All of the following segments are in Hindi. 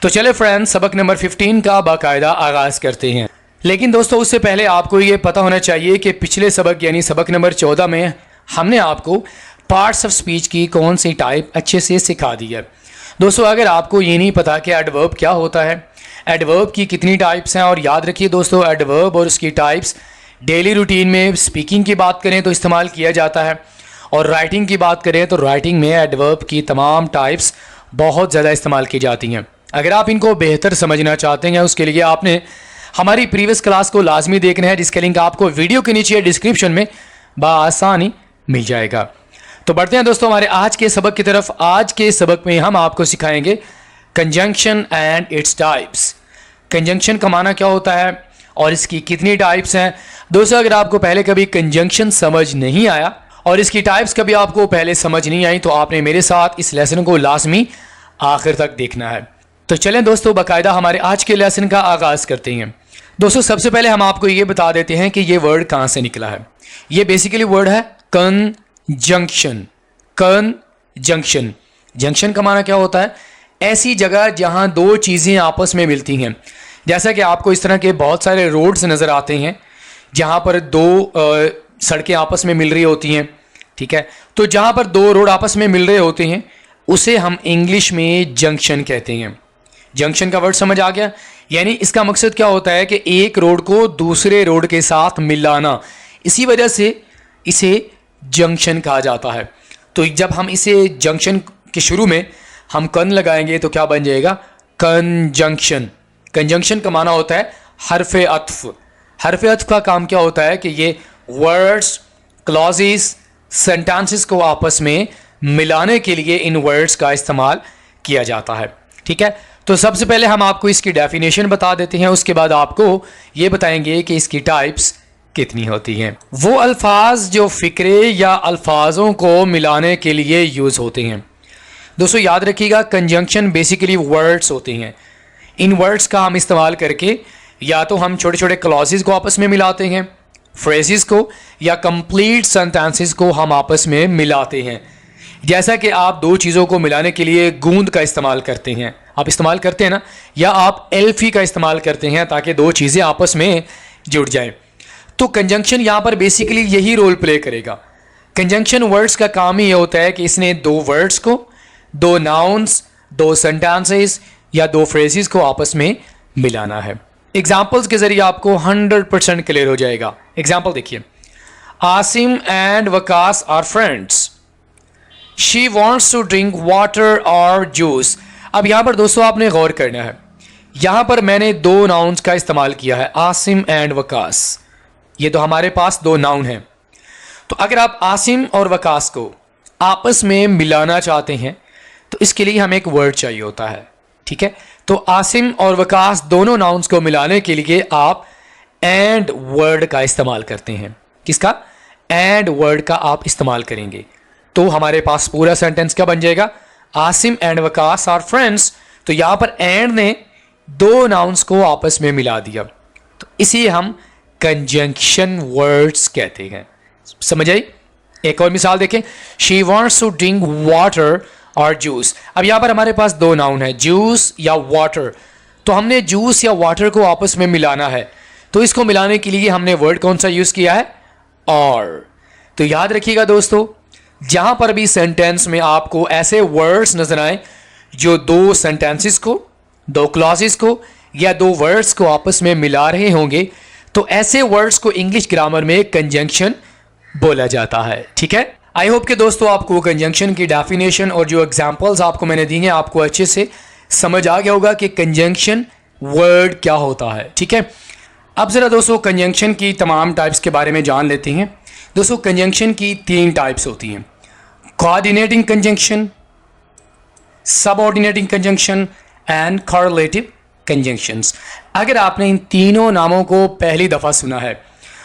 तो चले फ्रेंड्स, सबक नंबर 15 का बाकायदा आगाज़ करते हैं। लेकिन दोस्तों उससे पहले आपको ये पता होना चाहिए कि पिछले सबक यानी सबक नंबर 14 में हमने आपको पार्ट्स ऑफ स्पीच की कौन सी टाइप अच्छे से सिखा दी है। दोस्तों अगर आपको ये नहीं पता कि एडवर्ब क्या होता है, एडवर्ब की कितनी टाइप्स हैं, और याद रखिए दोस्तों एडवर्ब और उसकी टाइप्स डेली रूटीन में स्पीकिंग की बात करें तो इस्तेमाल किया जाता है, और राइटिंग की बात करें तो राइटिंग में एडवर्ब की तमाम टाइप्स बहुत ज़्यादा इस्तेमाल की जाती हैं। अगर आप इनको बेहतर समझना चाहते हैं उसके लिए आपने हमारी प्रीवियस क्लास को लाजमी देखना है, जिसका लिंक आपको वीडियो के नीचे डिस्क्रिप्शन में बआसानी मिल जाएगा। तो बढ़ते हैं दोस्तों हमारे आज के सबक की तरफ। आज के सबक में हम आपको सिखाएंगे conjunction and its types. Conjunction का माना क्या होता है और इसकी कितनी टाइप्स हैं। दोस्तों अगर आपको पहले कभी कंजंक्शन समझ नहीं आया और इसकी टाइप्स कभी आपको पहले समझ नहीं आई तो आपने मेरे साथ इस लेसन को लाजमी आखिर तक देखना है। तो चलें दोस्तों बाकायदा हमारे आज के लेसन का आगाज़ करते हैं। दोस्तों सबसे पहले हम आपको ये बता देते हैं कि ये वर्ड कहाँ से निकला है। ये बेसिकली वर्ड है कंजंक्शन। कंजंक्शन, जंक्शन का माना क्या होता है? ऐसी जगह जहाँ दो चीज़ें आपस में मिलती हैं। जैसा कि आपको इस तरह के बहुत सारे रोड्स नज़र आते हैं जहाँ पर दो सड़कें आपस में मिल रही होती हैं, ठीक है। तो जहाँ पर दो रोड आपस में मिल रहे होते हैं उसे हम इंग्लिश में जंक्शन कहते हैं। जंक्शन का वर्ड समझ आ गया? यानी इसका मकसद क्या होता है कि एक रोड को दूसरे रोड के साथ मिलाना, इसी वजह से इसे जंक्शन कहा जाता है। तो जब हम इसे जंक्शन के शुरू में हम कन लगाएंगे तो क्या बन जाएगा? कंजंक्शन। कंजंक्शन का माना होता है हरफ़े अत्फ। हरफ़े अत्फ का काम क्या होता है कि ये वर्ड्स, क्लॉजेस, सेंटेंसेस को आपस में मिलाने के लिए इन वर्ड्स का इस्तेमाल किया जाता है, ठीक है। तो सबसे पहले हम आपको इसकी डेफिनेशन बता देते हैं, उसके बाद आपको ये बताएंगे कि इसकी टाइप्स कितनी होती हैं। वो अल्फाज जो फ़िक्रे या अल्फाजों को मिलाने के लिए यूज़ होते हैं। दोस्तों याद रखिएगा कंजंक्शन बेसिकली वर्ड्स होते हैं। इन वर्ड्स का हम इस्तेमाल करके या तो हम छोटे छोटे क्लॉजेस को आपस में मिलाते हैं, फ्रेजेस को, या कंप्लीट सेंटेंसेस को हम आपस में मिलाते हैं। जैसा कि आप दो चीज़ों को मिलाने के लिए गूंद का इस्तेमाल करते हैं, आप इस्तेमाल करते हैं ना, या आप एल्फी का इस्तेमाल करते हैं ताकि दो चीज़ें आपस में जुड़ जाएं। तो कंजंक्शन यहाँ पर बेसिकली यही रोल प्ले करेगा। कंजंक्शन वर्ड्स का काम ही ये होता है कि इसने दो वर्ड्स को, दो नाउन्स, दो सेंटेंसेस या दो फ्रेजेस को आपस में मिलाना है। एग्जाम्पल्स के जरिए आपको 100% क्लियर हो जाएगा। एग्जाम्पल देखिए, Asim and Waqas are friends, she wants to drink water और जूस। अब यहाँ पर दोस्तों आपने गौर करना है, यहाँ पर मैंने दो नाउन्स का इस्तेमाल किया है, आसिम एंड वकास। ये तो हमारे पास दो नाउन हैं। तो अगर आप आसिम और वकास को आपस में मिलाना चाहते हैं तो इसके लिए हमें एक वर्ड चाहिए होता है, ठीक है। तो आसिम और वकास दोनों नाउन्स को मिलाने के लिए आप एंड वर्ड का इस्तेमाल करते हैं। किसका? एंड वर्ड का आप इस्तेमाल करेंगे तो हमारे पास पूरा सेंटेंस क्या बन जाएगा? Asim and Waqas are friends. तो यहाँ पर एंड ने दो नाउन्स को आपस में मिला दिया, तो इसी हम कंजंक्शन वर्ड्स कहते हैं। समझ आई? एक और मिसाल देखें, she wants to drink water और जूस। अब यहाँ पर हमारे पास दो नाउन है, जूस या वाटर। तो हमने जूस या वाटर को आपस में मिलाना है, तो इसको मिलाने के लिए हमने वर्ड कौन सा यूज़ किया है? और। तो याद रखिएगा दोस्तों, जहाँ पर भी सेंटेंस में आपको ऐसे वर्ड्स नजर आए जो दो सेंटेंसेस को, दो क्लॉजेस को या दो वर्ड्स को आपस में मिला रहे होंगे, तो ऐसे वर्ड्स को इंग्लिश ग्रामर में कंजंक्शन बोला जाता है, ठीक है। आई होप कि दोस्तों आपको कंजंक्शन की डेफिनेशन और जो एग्जांपल्स आपको मैंने दी हैं आपको अच्छे से समझ आ गया होगा कि कंजंक्शन वर्ड क्या होता है, ठीक है। अब ज़रा दोस्तों कंजंक्शन की तमाम टाइप्स के बारे में जान लेते हैं। दोस्तों कंजंक्शन की तीन टाइप्स होती हैं, coordinating conjunction, subordinating conjunction and correlative conjunctions. अगर आपने इन तीनों नामों को पहली दफ़ा सुना है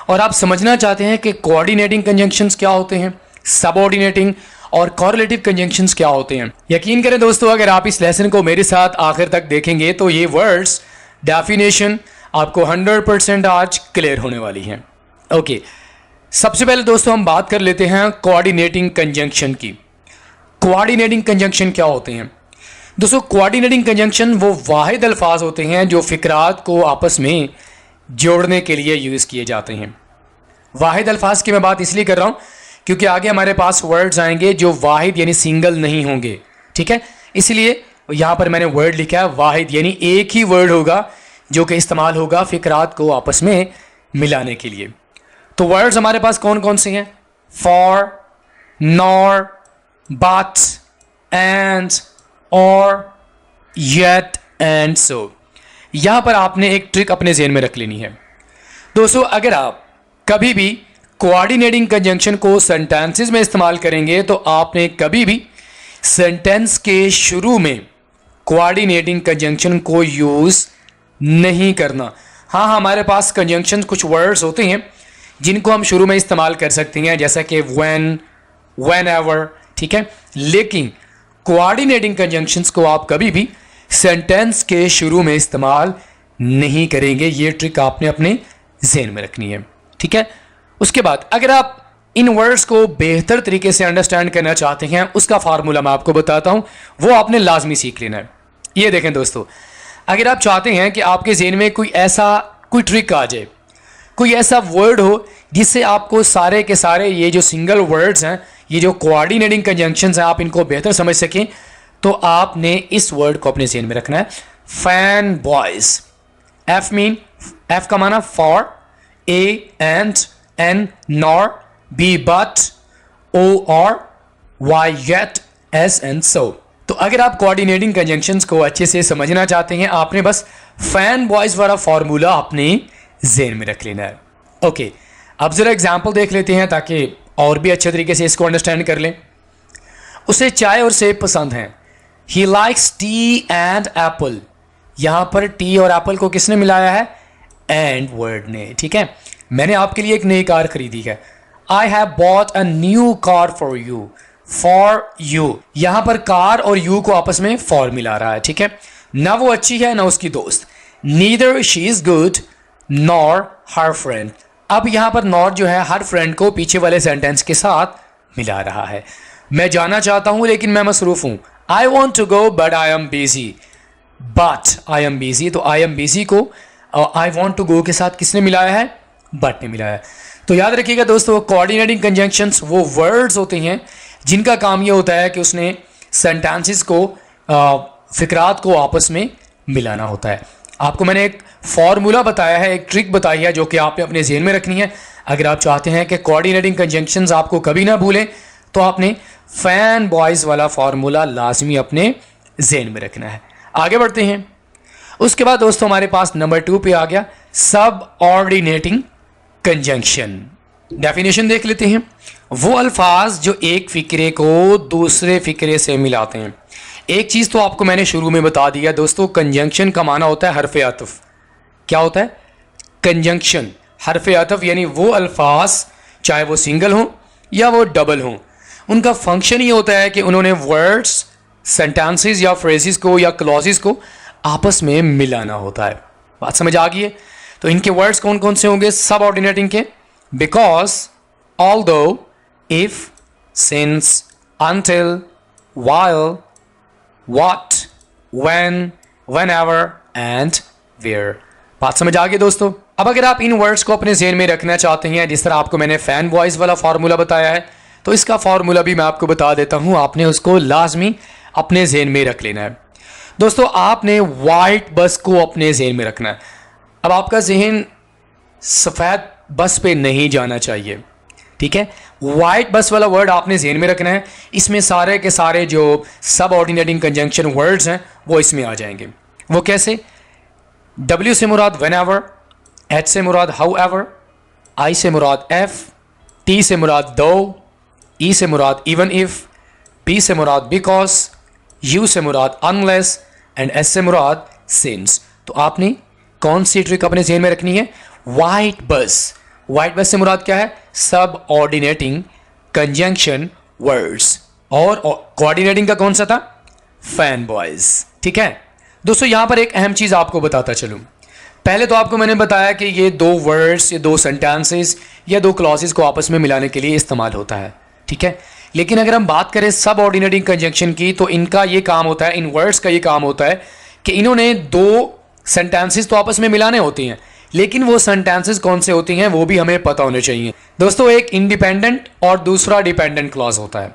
और आप समझना चाहते हैं कि कोऑर्डिनेटिंग कंजंक्शंस क्या होते हैं, सबऑर्डिनेटिंग और कॉरलेटिव कंजंक्शंस क्या होते हैं, यकीन करें दोस्तों अगर आप इस लेसन को मेरे साथ आखिर तक देखेंगे तो ये वर्ड्स डेफिनेशन आपको 100% आज क्लियर होने वाली हैं। ओके, सबसे पहले दोस्तों हम बात कर लेते हैं कोऑर्डिनेटिंग कंजंक्शन की। कोऑर्डिनेटिंग कंजंक्शन क्या होते हैं? दोस्तों कोऑर्डिनेटिंग कंजंक्शन वो वाहिद अल्फाज होते हैं जो फिक्रात को आपस में जोड़ने के लिए यूज़ किए जाते हैं। वाहिद अल्फाज की मैं बात इसलिए कर रहा हूँ क्योंकि आगे हमारे पास वर्ड्स आएंगे जो वाहिद यानी सिंगल नहीं होंगे, ठीक है। इसलिए यहाँ पर मैंने वर्ड लिखा है वाहिद, यानी एक ही वर्ड होगा जो कि इस्तेमाल होगा फिक्रात को आपस में मिलाने के लिए। तो वर्ड्स हमारे पास कौन कौन से हैं? फॉर, नॉर, बट, एंड, और, येट एंड सो। यहां पर आपने एक ट्रिक अपने ज़हन में रख लेनी है दोस्तों। अगर आप कभी भी कोऑर्डिनेटिंग कंजंक्शन को सेंटेंसेस में इस्तेमाल करेंगे तो आपने कभी भी सेंटेंस के शुरू में कोऑर्डिनेटिंग कंजंक्शन को यूज़ नहीं करना। हाँ, हमारे पास कंजंक्शन कुछ वर्ड्स होते हैं जिनको हम शुरू में इस्तेमाल कर सकते हैं, जैसा कि व्हेन, व्हेनेवर, ठीक है। लेकिन कोऑर्डिनेटिंग कंजंक्शंस को आप कभी भी सेंटेंस के शुरू में इस्तेमाल नहीं करेंगे। ये ट्रिक आपने अपने ज़हन में रखनी है, ठीक है। उसके बाद अगर आप इन वर्ड्स को बेहतर तरीके से अंडरस्टैंड करना चाहते हैं, उसका फार्मूला मैं आपको बताता हूं, वो आपने लाजमी सीख लेना है। ये देखें दोस्तों, अगर आप चाहते हैं कि आपके ज़हन में कोई ट्रिक आ जाए, कोई ऐसा वर्ड हो जिससे आपको सारे के सारे ये जो सिंगल वर्ड्स हैं, ये जो कोऑर्डिनेटिंग कंजंक्शंस हैं, आप इनको बेहतर समझ सकें, तो आपने इस वर्ड को अपने ज़हन में रखना है, फैन बॉयज। एफ का माना for, A and, N nor, B but, O or, Y yet, S and so. तो अगर आप कोऑर्डिनेटिंग कंजंक्शंस को अच्छे से समझना चाहते हैं, आपने बस फैन बॉयज वाला फॉर्मूला अपने ज़हन में रख लेना है। ओके, अब जरा एग्जांपल देख लेते हैं ताकि और भी अच्छे तरीके से इसको अंडरस्टैंड कर लें। उसे चाय और सेब पसंद हैं। He likes T and Apple. यहां पर टी और एप्पल को किसने मिलाया है? एंड वर्ड ने, ठीक है। मैंने आपके लिए एक नई कार खरीदी है। I have bought a new car for you. For you, यहां पर कार और यू को आपस में फॉर मिला रहा है, ठीक है। ना वो अच्छी है ना उसकी दोस्त। Neither she is good nor her friend. अब यहां पर नॉर जो है हर फ्रेंड को पीछे वाले सेंटेंस के साथ मिला रहा है। मैं जाना चाहता हूं लेकिन मैं मसरूफ हूं। I want to go but I am busy. But I am busy, तो आई एम बिजी को आई वॉन्ट टू गो के साथ किसने मिलाया है? बट ने मिलाया है। तो याद रखिएगा दोस्तों, कोऑर्डिनेटिंग कंजंक्शंस वो वर्ड्स होते हैं जिनका काम ये होता है कि उसने सेंटेंसेस को फिक्रात को आपस में मिलाना होता है। आपको मैंने एक फॉर्मूला बताया है, एक ट्रिक बताई है जो कि आपने अपने ज़हन में रखनी है। अगर आप चाहते हैं कि कोऑर्डिनेटिंग कंजंक्शंस आपको कभी ना भूलें तो आपने फैन बॉयज़ वाला फार्मूला लाजमी अपने ज़हन में रखना है। आगे बढ़ते हैं। उसके बाद दोस्तों हमारे पास नंबर 2 पे आ गया सब ऑर्डिनेटिंग कंजंक्शन। डेफिनेशन देख लेते हैं। वो अल्फाज जो एक फ़िक्रे को दूसरे फ़िक्रे से मिलाते हैं। एक चीज़ तो आपको मैंने शुरू में बता दिया दोस्तों, कंजंक्शन का माना होता है हरफ अतफ। क्या होता है? कंजंक्शन, हरफ अतफ, यानी वो अल्फाज चाहे वो सिंगल हों या वो डबल हों, उनका फंक्शन ये होता है कि उन्होंने वर्ड्स, सेंटेंसेस या फ्रेजेस को या क्लॉजेस को आपस में मिलाना होता है। बात समझ आ गई है? तो इनके वर्ड्स कौन कौन से होंगे सब ऑर्डिनेटिंग के? Because, although, if, since, until, while, what, when, whenever and where। बात समझ आ गई दोस्तों? अब अगर आप इन वर्ड्स को अपने ज़हन में रखना चाहते हैं, जिस तरह आपको मैंने फैन वॉइस वाला फार्मूला बताया है, तो इसका फार्मूला भी मैं आपको बता देता हूं, आपने उसको लाजमी अपने ज़हन में रख लेना है। दोस्तों आपने वाइट बस को अपने ज़हन में रखना है। अब आपका जहन सफ़ेद बस पे नहीं जाना चाहिए, ठीक है। वाइट बस वाला वर्ड आपने ज़हन में रखना है। इसमें सारे के सारे जो सब ऑर्डिनेटिंग कंजंक्शन वर्ड्स हैं वो इसमें आ जाएंगे। वो कैसे? W से मुराद whenever, H से मुराद however, I से मुराद if, T से मुराद though, E से मुराद even if, P से मुराद because, U से मुराद unless and S से मुराद since। तो आपने कौन सी ट्रिक अपने ज़हन में रखनी है? वाइट बस। वाइट बस से मुराद क्या है? सब ऑर्डिनेटिंग कंजंक्शन वर्ड्स। और कोऑर्डिनेटिंग का कौन सा था? फैन बॉयज, ठीक है। दोस्तों यहां पर एक अहम चीज आपको बताता चलूं। पहले तो आपको मैंने बताया कि ये दो वर्ड्स या दो सेंटेंसेस या दो क्लॉजेस को आपस में मिलाने के लिए इस्तेमाल होता है, ठीक है। लेकिन अगर हम बात करें सब ऑर्डिनरी कंजंक्शन की, तो इनका ये काम होता है, इन वर्ड्स का ये काम होता है कि इन्होंने दो सेंटेंसेस तो आपस में मिलाने होती हैं, लेकिन वो सेंटेंसेस कौन से होती हैं वो भी हमें पता होने चाहिए। दोस्तों, एक इंडिपेंडेंट और दूसरा डिपेंडेंट क्लॉज होता है।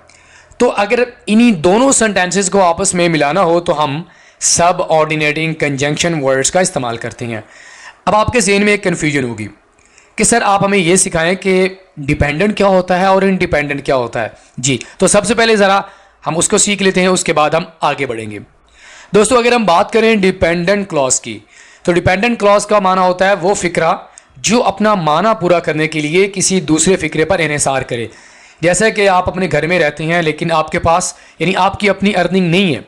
तो अगर इन्हीं दोनों सेंटेंसेस को आपस में मिलाना हो तो हम सब ऑर्डिनेटिंग कंजंक्शन वर्ड्स का इस्तेमाल करते हैं। अब आपके ज़हन में एक कन्फ्यूजन होगी कि सर आप हमें ये सिखाएं कि डिपेंडेंट क्या होता है और इंडिपेंडेंट क्या होता है। जी, तो सबसे पहले ज़रा हम उसको सीख लेते हैं, उसके बाद हम आगे बढ़ेंगे। दोस्तों, अगर हम बात करें डिपेंडेंट क्लॉज की, तो डिपेंडेंट क्लॉज का माना होता है वो फ़िक्रा जो अपना माना पूरा करने के लिए किसी दूसरे फ़िक्रे पर इन्हिसार करे। जैसे कि आप अपने घर में रहते हैं लेकिन आपके पास यानी आपकी अपनी अर्निंग नहीं है,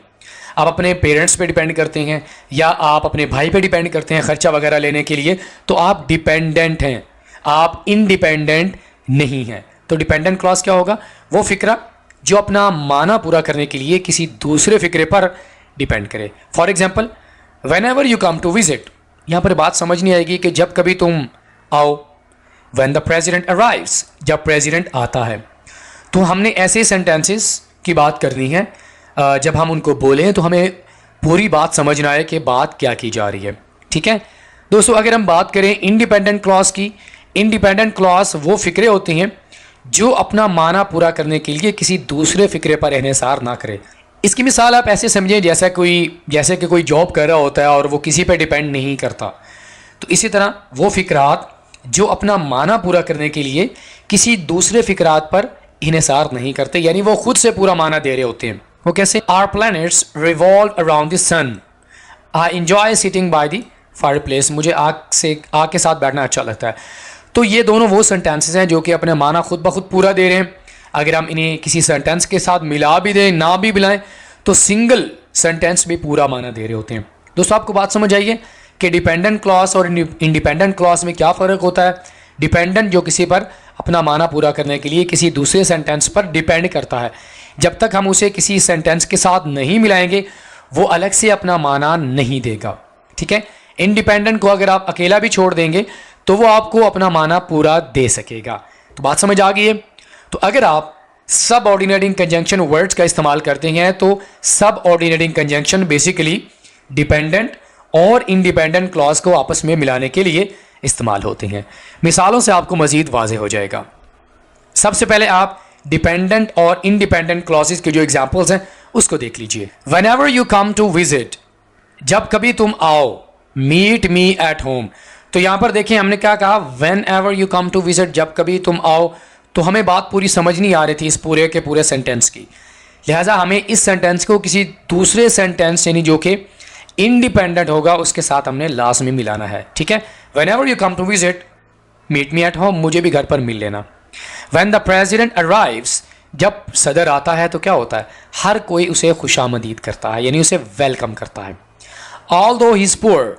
आप अपने पेरेंट्स पे डिपेंड करते हैं या आप अपने भाई पे डिपेंड करते हैं खर्चा वगैरह लेने के लिए, तो आप डिपेंडेंट हैं, आप इंडिपेंडेंट नहीं हैं। तो डिपेंडेंट क्लॉज क्या होगा? वो फ़िक्रा जो अपना माना पूरा करने के लिए किसी दूसरे फ़िक्रे पर डिपेंड करे। For example, whenever you come to visit, यहाँ पर बात समझ नहीं आएगी कि जब कभी तुम आओ। व्हेन द प्रेजिडेंट अराइव्स, जब प्रेजिडेंट आता है। तो हमने ऐसे सेंटेंसेस की बात करनी है, जब हम उनको बोलें तो हमें पूरी बात समझना है कि बात क्या की जा रही है। ठीक है दोस्तों, अगर हम बात करें इंडिपेंडेंट क्लॉज की, इंडिपेंडेंट क्लॉज वो फ़िक्रे होती हैं जो अपना माना पूरा करने के लिए किसी दूसरे फ़िक्रे पर इन्हिसार ना करे। इसकी मिसाल आप ऐसे समझें जैसे कि कोई जॉब कर रहा होता है और वो किसी पे डिपेंड नहीं करता। तो इसी तरह वो फ़िक्रात जो अपना माना पूरा करने के लिए किसी दूसरे फ़िक्रात पर इन्हिसार नहीं करते, यानी वो खुद से पूरा माना दे रहे होते हैं। वो कैसे? Our planets revolve around the sun, I enjoy sitting by the fireplace, मुझे आग के साथ बैठना अच्छा लगता है। तो ये दोनों वो सेंटेंसेस हैं जो कि अपने माना खुद ब खुद पूरा दे रहे हैं। अगर हम इन्हें किसी सेंटेंस के साथ मिला भी दें, ना भी मिलाएं, तो सिंगल सेंटेंस भी पूरा माना दे रहे होते हैं। दोस्तों, आपको बात समझ आइए कि डिपेंडेंट क्लॉज और इंडिपेंडेंट क्लॉज में क्या फ़र्क होता है। डिपेंडेंट जो किसी पर अपना माना पूरा करने के लिए किसी दूसरे सेंटेंस पर डिपेंड करता है, जब तक हम उसे किसी सेंटेंस के साथ नहीं मिलाएंगे वो अलग से अपना माना नहीं देगा। ठीक है, इंडिपेंडेंट को अगर आप अकेला भी छोड़ देंगे तो वो आपको अपना माना पूरा दे सकेगा। तो बात समझ आ गई है। तो अगर आप सब ऑर्डिनेटिंग कंजंक्शन वर्ड्स का इस्तेमाल करते हैं तो सब ऑर्डिनेटिंग कंजंक्शन बेसिकली डिपेंडेंट और इंडिपेंडेंट क्लॉज को आपस में मिलाने के लिए इस्तेमाल होते हैं। मिसालों से आपको मज़ीद वाज़ेह हो जाएगा। सबसे पहले आप डिपेंडेंट और इंडिपेंडेंट क्लॉजेस के जो एग्जांपल्स हैं उसको देख लीजिए। Whenever you come to visit, जब कभी तुम आओ। मीट मी एट होम, तो यहाँ पर देखिए हमने क्या कहा, whenever you come to visit, जब कभी तुम आओ। तो हमें बात पूरी समझ नहीं आ रही थी इस पूरे के पूरे सेंटेंस की, लिहाजा हमें इस सेंटेंस को किसी दूसरे सेंटेंस यानी जो कि इंडिपेंडेंट होगा उसके साथ हमने लास्ट में मिलाना है। ठीक है, whenever you come to visit meet me at home, मुझे भी घर पर मिल लेना। व्हेन द प्रेजिडेंट अराइव्स, जब सदर आता है तो क्या होता है, हर कोई उसे खुशामदीद करता है यानी उसे वेलकम करता है। Although he is poor,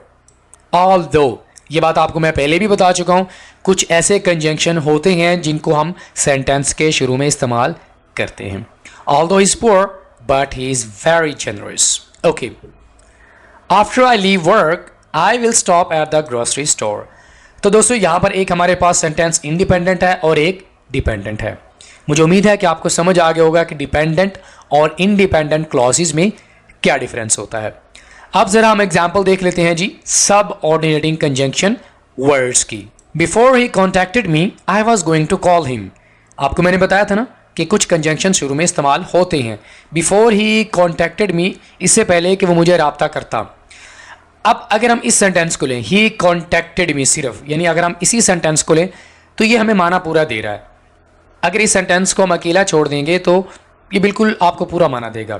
although ये बात आपको मैं पहले भी बता चुका हूँ, कुछ ऐसे कंजंक्शन होते हैं जिनको हम सेंटेंस के शुरू में इस्तेमाल करते हैं। Although he is poor but he is very generous. Okay, after I leave work I will stop at the grocery store. तो दोस्तों यहाँ पर एक हमारे पास सेंटेंस इंडिपेंडेंट है और एक डिपेंडेंट है। मुझे उम्मीद है कि आपको समझ आ गया होगा कि डिपेंडेंट और इंडिपेंडेंट क्लॉजेज में क्या डिफरेंस होता है। अब जरा हम एग्जाम्पल देख लेते हैं जी सब ऑर्डिनेटिंग कंजंक्शन वर्ड्स की। Before he contacted me I was going to call him, आपको मैंने बताया था ना कि कुछ कंजंक्शन शुरू में इस्तेमाल होते हैं। बिफोर ही कॉन्टैक्टेड मी, इससे पहले कि वो मुझे रब्ता करता। अब अगर हम इस सेंटेंस को लें, ही कॉन्टैक्टेड मी सिर्फ, यानी अगर हम इसी सेंटेंस को लें तो ये हमें माना पूरा दे रहा है। अगर इस सेंटेंस को हम अकेला छोड़ देंगे तो ये बिल्कुल आपको पूरा माना देगा।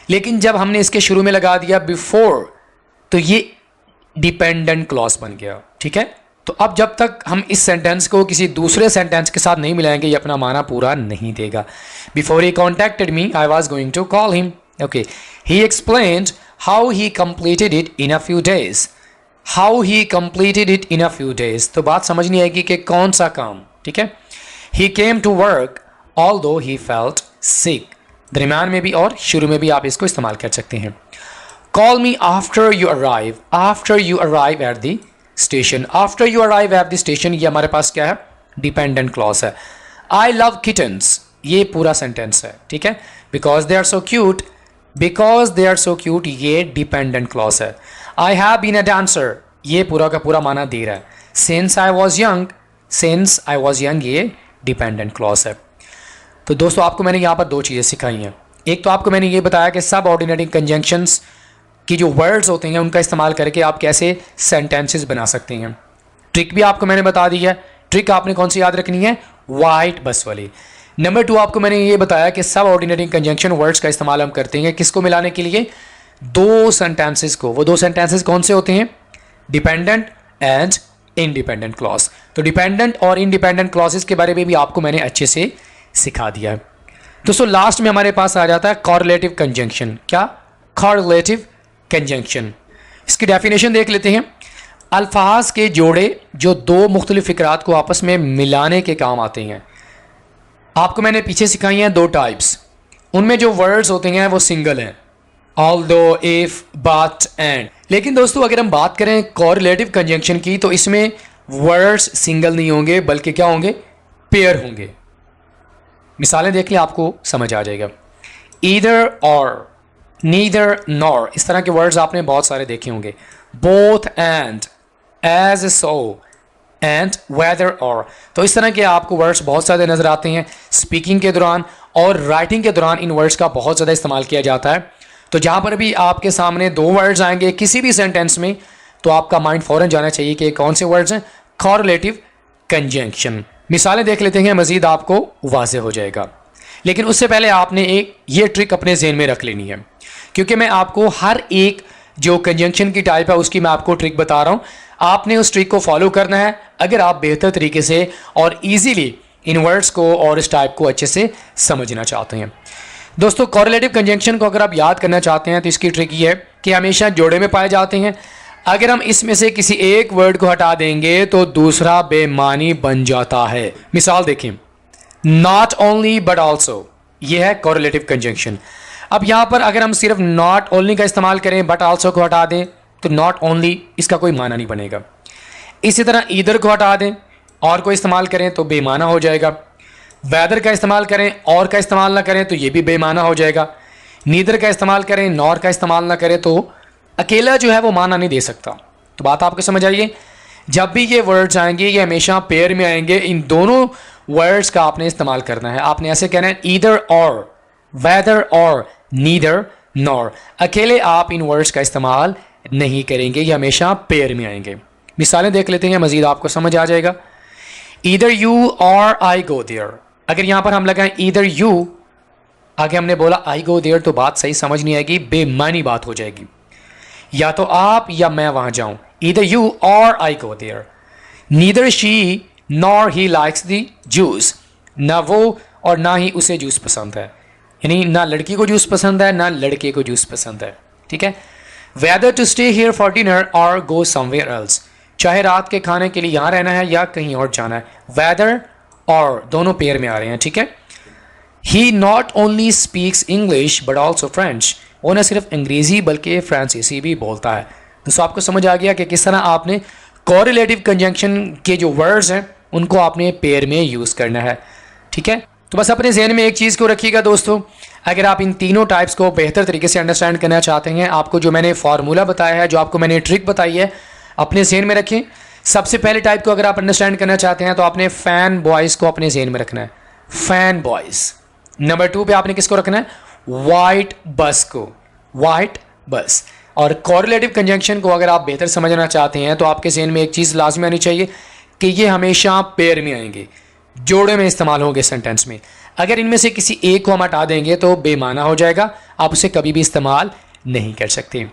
लेकिन जब हमने इसके शुरू में लगा दिया बिफोर, तो ये डिपेंडेंट क्लॉज बन गया। ठीक है, तो अब जब तक हम इस सेंटेंस को किसी दूसरे सेंटेंस के साथ नहीं मिलाएंगे ये अपना माना पूरा नहीं देगा। Before he contacted me I was going to call him. Okay, he explained how he completed it in a few days. How he completed it in a few days, तो बात समझ नहीं आएगी कि कौन सा काम। ठीक है, he came to work although he felt sick, दरम्यान में भी और शुरू में भी आप इसको इस्तेमाल कर सकते हैं। Call me after you arrive, after you arrive at the station. After you arrive at the station, ये हमारे पास क्या है, डिपेंडेंट क्लॉज है। आई लव किटन्स, ये पूरा सेंटेंस है, ठीक है। Because they are so cute, because they are so cute ये डिपेंडेंट क्लॉज है। I have been a dancer ये पूरा का पूरा माना दे रहा है। Since I was young, since I was young ये डिपेंडेंट क्लॉज है। तो दोस्तों आपको मैंने यहाँ पर दो चीज़ें सिखाई हैं। एक तो आपको मैंने ये बताया कि सब ऑर्डिनरी कंजंक्शंस की जो वर्ड्स होते हैं उनका इस्तेमाल करके आप कैसे सेंटेंसेस बना सकते हैं। ट्रिक भी आपको मैंने बता दी है। ट्रिक आपने कौन सी याद रखनी है? वाइट बस वाली। नंबर 2 आपको मैंने ये बताया कि सब ऑर्डिनरी कंजंक्शन वर्ड्स का इस्तेमाल हम करते हैं किसको मिलाने के लिए? दो सेंटेंसेस को। वो दो सेंटेंसेस कौन से होते हैं? Dependent and independent clause. तो डिपेंडेंट और इंडिपेंडेंट क्लॉजेस के बारे में भी आपको मैंने अच्छे से सिखा दिया है। दोस्तों लास्ट में हमारे पास आ जाता है कॉरलेटिव कंजंक्शन। क्या? कॉरलेटिव कंजंक्शन। इसकी डेफिनेशन देख लेते हैं। अल्फाज के जोड़े जो दो मुख्तलिफ फ़िक्रात को आपस में मिलाने के काम आते हैं। आपको मैंने पीछे सिखाई हैं दो टाइप्स। उनमें जो वर्ड्स होते हैं वो सिंगल हैं, ऑल्दो, इफ, बट, एंड। लेकिन दोस्तों अगर हम बात करें कॉरलेटिव कंजंक्शन की तो इसमें वर्ड्स सिंगल नहीं होंगे बल्कि क्या होंगे? पेयर होंगे। मिसालें देख लें आपको समझ आ जाएगा। ईदर और, नीदर नॉर, इस तरह के वर्ड्स आपने बहुत सारे देखे होंगे। Both and, as so and, whether और। तो इस तरह के आपको वर्ड्स बहुत ज़्यादा नज़र आते हैं स्पीकिंग के दौरान और राइटिंग के दौरान। इन वर्ड्स का बहुत ज़्यादा इस्तेमाल किया जाता है। तो जहाँ पर भी आपके सामने दो वर्ड्स आएंगे किसी भी सेंटेंस में तो आपका माइंड फ़ौरन जाना चाहिए कि कौन से वर्ड्स हैं? कॉरलेटिव कंजंक्शन। मिसालें देख लेते हैं, मज़ीद आपको वाज़े हो जाएगा। लेकिन उससे पहले आपने एक ये ट्रिक अपने ज़हन में रख लेनी है, क्योंकि मैं आपको हर एक जो कंजंक्शन की टाइप है उसकी मैं आपको ट्रिक बता रहा हूँ। आपने उस ट्रिक को फॉलो करना है अगर आप बेहतर तरीके से और इजीली इन वर्ड्स को और इस टाइप को अच्छे से समझना चाहते हैं। दोस्तों कॉरलेटिव कंजंक्शन को अगर आप याद करना चाहते हैं तो इसकी ट्रिक ये है कि हमेशा जोड़े में पाए जाते हैं। अगर हम इसमें से किसी एक वर्ड को हटा देंगे तो दूसरा बेमानी बन जाता है। मिसाल देखें, नॉट ओनली बट ऑल्सो, ये है कॉरलेटिव कंजंक्शन। अब यहाँ पर अगर हम सिर्फ नॉट ओनली का इस्तेमाल करें बट ऑल्सो को हटा दें तो नॉट ओनली इसका कोई माना नहीं बनेगा। इसी तरह ईदर को हटा दें और को इस्तेमाल करें तो बेमाना हो जाएगा। वेदर का इस्तेमाल करें और का इस्तेमाल ना करें तो ये भी बेमाना हो जाएगा। नीदर का इस्तेमाल करें, नॉर का इस्तेमाल ना करें तो अकेला जो है वो माना नहीं दे सकता। तो बात आपको समझ आइए। जब भी ये वर्ड्स आएंगे ये हमेशा पेयर में आएंगे। इन दोनों वर्ड्स का आपने इस्तेमाल करना है। आपने ऐसे कहना है ईदर और, वेदर और, नीदर नॉर। अकेले आप इन वर्ड्स का इस्तेमाल नहीं करेंगे, ये हमेशा पेयर में आएंगे। मिसालें देख लेते हैं, मजीद आपको समझ आ जाएगा। Either you or I go there. अगर यहाँ पर हम लगाएं ईदर यू, आगे हमने बोला आई गो देयर तो बात सही समझ नहीं आएगी, बेमानी बात हो जाएगी। या तो आप या मैं वहां जाऊं। Either you or I go there. Neither she nor he likes the juice. ना वो और ना ही उसे जूस पसंद है, यानी ना लड़की को जूस पसंद है ना लड़के को जूस पसंद है, ठीक है। Whether to stay here for dinner और गो समवेयर एल्स। चाहे रात के खाने के लिए यहाँ रहना है या कहीं और जाना है। वेदर और दोनों पेयर में आ रहे हैं, ठीक है। He not only speaks English but also French. वो न सिर्फ अंग्रेज़ी बल्कि फ्रांसीसी भी बोलता है। दोस्तों आपको समझ आ गया कि किस तरह आपने कॉरिलेटिव कंजंक्शन के जो वर्ड्स हैं उनको आपने पेयर में यूज़ करना है, ठीक है। तो बस अपने जहन में एक चीज़ को रखिएगा दोस्तों, अगर आप इन तीनों टाइप्स को बेहतर तरीके से अंडरस्टैंड करना चाहते हैं, आपको जो मैंने फार्मूला बताया है, जो आपको मैंने ट्रिक बताई है, अपने जहन में रखें। सबसे पहले टाइप को अगर आप अंडरस्टैंड करना चाहते हैं तो आपने फैन बॉयज़ को अपने जहन में रखना है, फैन बॉयज़। नंबर 2 पे आपने किसको रखना है? वाइट बस को, वाइट बस। और कॉरिलेटिव कंजंक्शन को अगर आप बेहतर समझना चाहते हैं तो आपके जहन में एक चीज़ लाजमी आनी चाहिए कि ये हमेशा पेयर में आएंगे, जोड़े में इस्तेमाल होंगे सेंटेंस में। अगर इनमें से किसी एक को हम हटा देंगे तो बेमाना हो जाएगा, आप उसे कभी भी इस्तेमाल नहीं कर सकते।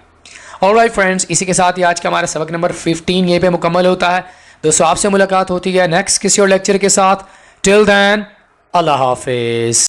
ऑलराइट फ्रेंड्स, इसी के साथ ही आज का हमारा सबक नंबर 15 यहीं पे मुकम्मल होता है। दोस्तों आपसे मुलाकात होती है नेक्स्ट किसी और लेक्चर के साथ। टिल देन अल्लाह हाफिज़।